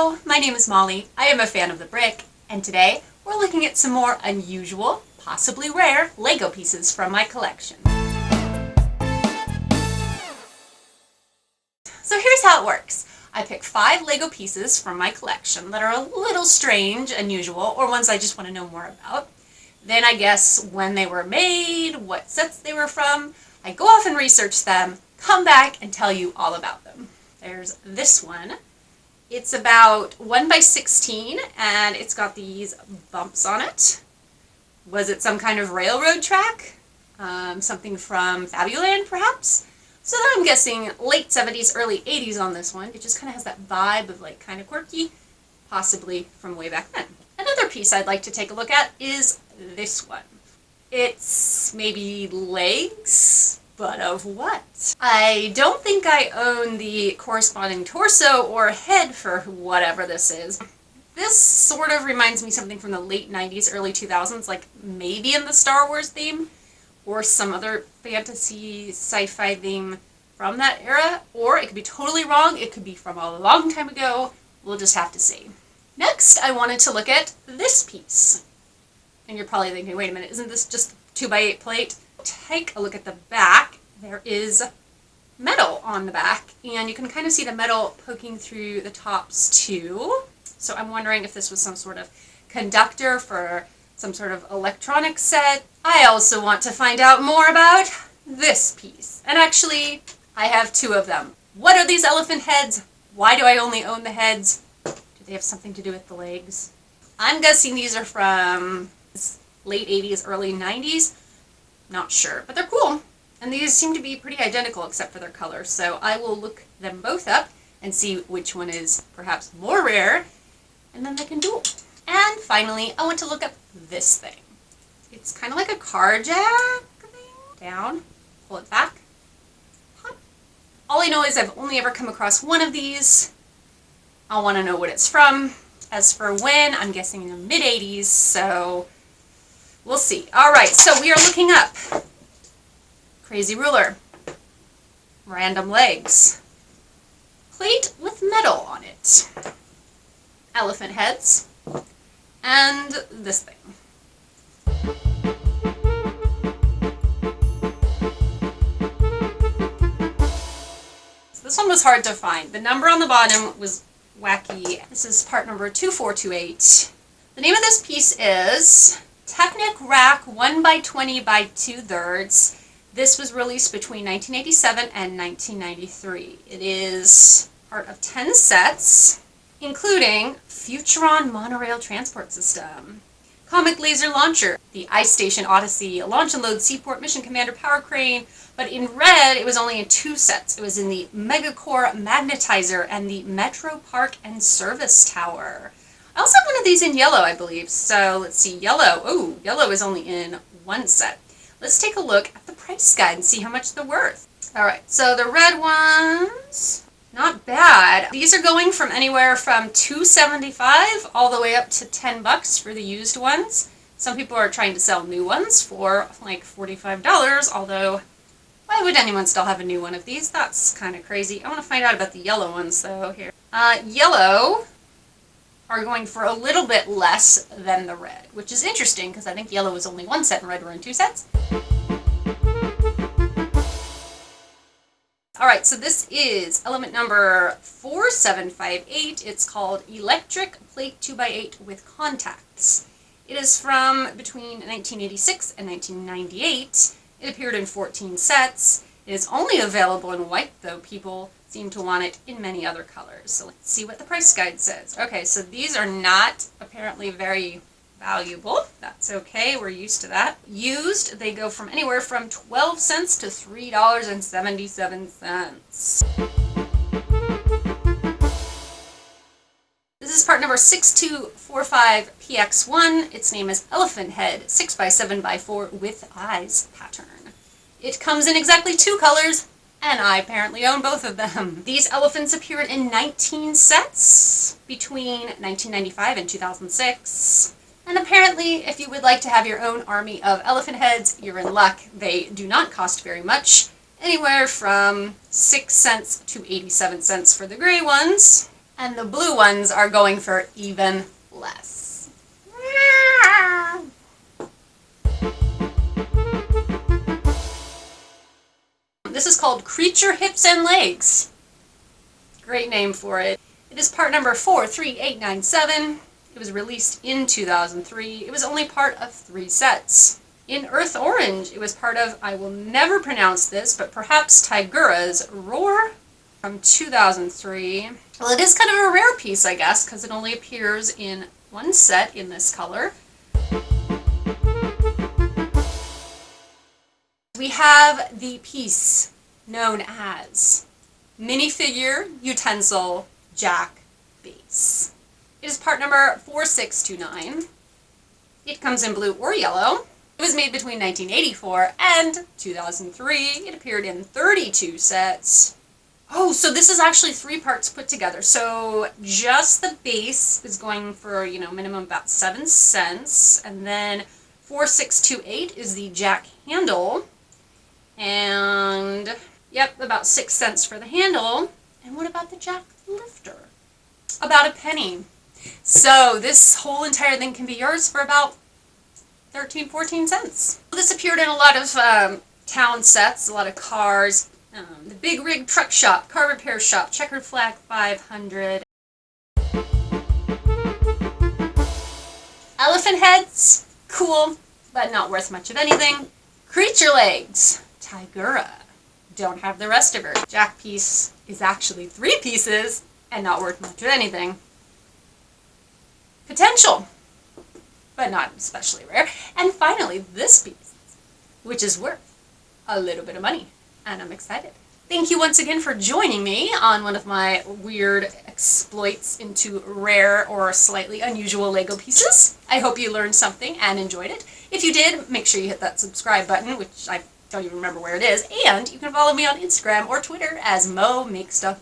Hello, my name is Molly. I am a fan of the brick, and today we're looking at some more unusual, possibly rare, Lego pieces from my collection. So here's how it works. I pick 5 Lego pieces from my collection that are a little strange, unusual, or ones I just want to know more about. Then I guess when they were made, what sets they were from. I go off and research them, come back and tell you all about them. There's this one. It's about 1 by 16 and it's got these bumps on it. Was it some kind of railroad track? Something from Fabuland perhaps? So then I'm guessing late 70s, early 80s on this one. It just kind of has that vibe of like kind of quirky, possibly from way back then. Another piece I'd like to take a look at is this one. It's maybe legs, but of what? I don't think I own the corresponding torso or head for whatever this is. This sort of reminds me something from the late 90s, early 2000s, like maybe in the Star Wars theme, or some other fantasy sci-fi theme from that era, or it could be totally wrong, it could be from a long time ago, we'll just have to see. Next, I wanted to look at this piece. And you're probably thinking, wait a minute, isn't this just 2x8 plate? Take a look at the back. There is metal on the back, and you can kind of see the metal poking through the tops too. So I'm wondering if this was some sort of conductor for some sort of electronic set. I also want to find out more about this piece. And actually, I have 2 of them. What are these elephant heads? Why do I only own the heads? Do they have something to do with the legs? I'm guessing these are from late 80s, early 90s. Not sure, but they're cool. And these seem to be pretty identical except for their color. So I will look them both up and see which one is perhaps more rare, and then they can duel. And finally, I want to look up this thing. It's kind of like a car jack thing. Down, pull it back, pop. All I know is I've only ever come across one of these. I want to know what it's from. As for when, I'm guessing in the mid-80s, so we'll see. All right, so we are looking up crazy ruler, random legs, plate with metal on it, elephant heads, and this thing. So this one was hard to find. The number on the bottom was wacky. This is part number 2428. The name of this piece is Technic Rack 1 by 20 by 2/3. This was released between 1987 and 1993. It is part of 10 sets, including Futuron monorail transport system, Comic Laser Launcher, the Ice Station Odyssey, Launch and Load Seaport Mission Commander Power Crane, but in red it was only in 2 sets. It was in the Megacore Magnetizer and the Metro Park and Service Tower. I also have one of these in yellow, I believe. So let's see, yellow. Oh, yellow is only in 1 set. Let's take a look at the price guide and see how much they're worth. All right, so the red ones, not bad. These are going from anywhere from $2.75 all the way up to $10 for the used ones. Some people are trying to sell new ones for like $45, although why would anyone still have a new one of these? That's kind of crazy. I want to find out about the yellow ones though here. Yellow are going for a little bit less than the red, which is interesting because I think yellow was only 1 set and red were in 2 sets. Alright, so this is element number 4758. It's called Electric Plate 2x8 with Contacts. It is from between 1986 and 1998. It appeared in 14 sets. It is only available in white, though people seem to want it in many other colors. So let's see what the price guide says. Okay, so these are not apparently very valuable. That's okay, we're used to that. Used, they go from anywhere from 12 cents to $3.77. This is part number 6245PX1. Its name is Elephant Head 6x7x4 with eyes pattern. It comes in exactly 2 colors, and I apparently own both of them. These elephants appeared in 19 sets between 1995 and 2006. And apparently, if you would like to have your own army of elephant heads, you're in luck. They do not cost very much, anywhere from 6 cents to 87 cents for the gray ones. And the blue ones are going for even less. This is called Creature Hips and Legs. Great name for it. It is part number 43897. It was released in 2003. It was only part of 3 sets. In Earth Orange, it was part of, I will never pronounce this, but perhaps Tigura's Roar from 2003. Well, it is kind of a rare piece, I guess, because it only appears in 1 set in this color. We have the piece known as Minifigure Utensil Jack Base. It is part number 4629. It comes in blue or yellow. It was made between 1984 and 2003. It appeared in 32 sets. Oh, so this is actually 3 parts put together. So just the base is going for, minimum about 7 cents. And then 4628 is the jack handle. And, yep, about 6 cents for the handle. And what about the jack lifter? About a penny. So this whole entire thing can be yours for about 13, 14 cents. This appeared in a lot of town sets, a lot of cars. The Big Rig Truck Shop, Car Repair Shop, Checkered Flag 500. Elephant heads, cool, but not worth much of anything. Creature legs, Tigura. Don't have the rest of her. Jack piece is actually 3 pieces and not worth much of anything. Potential, but not especially rare. And finally, this piece, which is worth a little bit of money, and I'm excited. Thank you once again for joining me on one of my weird exploits into rare or slightly unusual Lego pieces. I hope you learned something and enjoyed it. If you did, make sure you hit that subscribe button, which I don't even remember where it is, and you can follow me on Instagram or Twitter as Mo Make Stuff